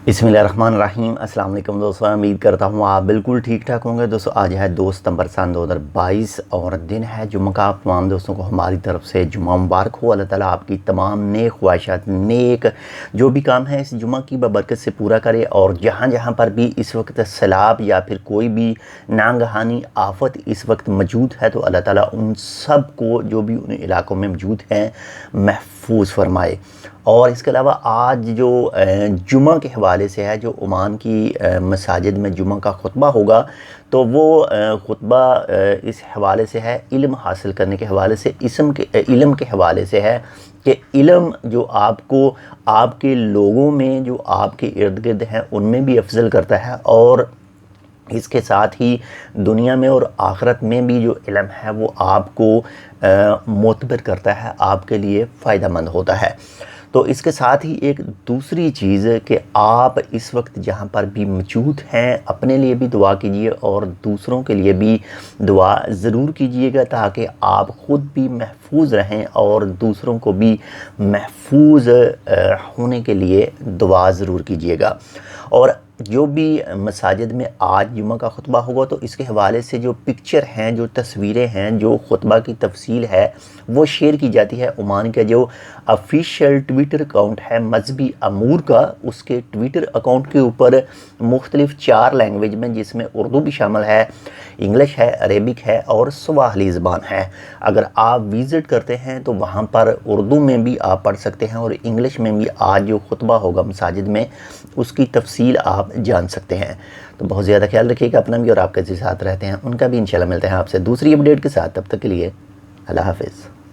बिस्मिल्लाहिर्रहमानिर्रहीम। अस्सलाम वालेकुम दोस्तों, उम्मीद करता हूँ आप बिल्कुल ठीक ठाक होंगे। दोस्तों आज है 2 सितंबर सन 2022 और दिन है जुम्मे का। आप तमाम दोस्तों को हमारी तरफ से जुम्मा मुबारक हो। अल्लाह ताला आपकी तमाम नेक ख्वाहिशात, नेक जो भी काम है इस जुम्मा की बबरकत से पूरा करे। और जहाँ जहाँ पर भी इस वक्त सैलाब या फिर कोई भी नागहानी आफत इस वक्त मौजूद है, तो अल्लाह ताला उन सब को जो भी उन इलाकों में मौजूद हैं महफूज फरमाए। और इसके अलावा आज जो जुम्मा के हवाले से है, जो ओमान की मसाजिद में जुम्मा का खुतबा होगा, तो वो खुतबा इस हवाले से है, इल्म हासिल करने के हवाले से, इल्म के हवाले से है कि इल्म जो आपको आपके लोगों में जो आपके इर्द गिर्द हैं उनमें भी अफजल करता है, और इसके साथ ही दुनिया में और आखिरत में भी जो इल्म है वो आपको मोतबर करता है, आपके लिए फ़ायदा मंद होता है। तो इसके साथ ही एक दूसरी चीज़ कि आप इस वक्त जहाँ पर भी मौजूद हैं अपने लिए भी दुआ कीजिए और दूसरों के लिए भी दुआ ज़रूर कीजिएगा, ताकि आप ख़ुद भी महफूज रहें और दूसरों को भी महफूज होने के लिए दुआ ज़रूर कीजिएगा। और जो भी मसाजिद में आज जुम्मा का खुतबा होगा, तो इसके हवाले से जो पिक्चर हैं, जो तस्वीरें हैं, जो खुतबा की तफसील है वो शेयर की जाती है। ओमान का जो ऑफिशियल ट्विटर अकाउंट है मजहबी अमूर का, उसके ट्विटर अकाउंट के ऊपर मुख्तलिफ 4 लैंग्वेज में, जिसमें उर्दू भी शामिल है, इंग्लिश है, अरेबिक है और स्वाहिली ज़बान है। अगर आप विज़िट करते हैं तो वहाँ पर उर्दू में भी आप पढ़ सकते हैं और इंग्लिश में भी आज जो खुतबा होगा मसाजिद में उसकी तफसील आप जान सकते हैं। तो बहुत ज़्यादा ख्याल रखिएगा अपना भी, और आपके जो साथ रहते हैं उनका भी। इंशाल्लाह मिलते हैं आपसे दूसरी अपडेट के साथ। तब तक के लिए अल्लाह हाफ़िज़।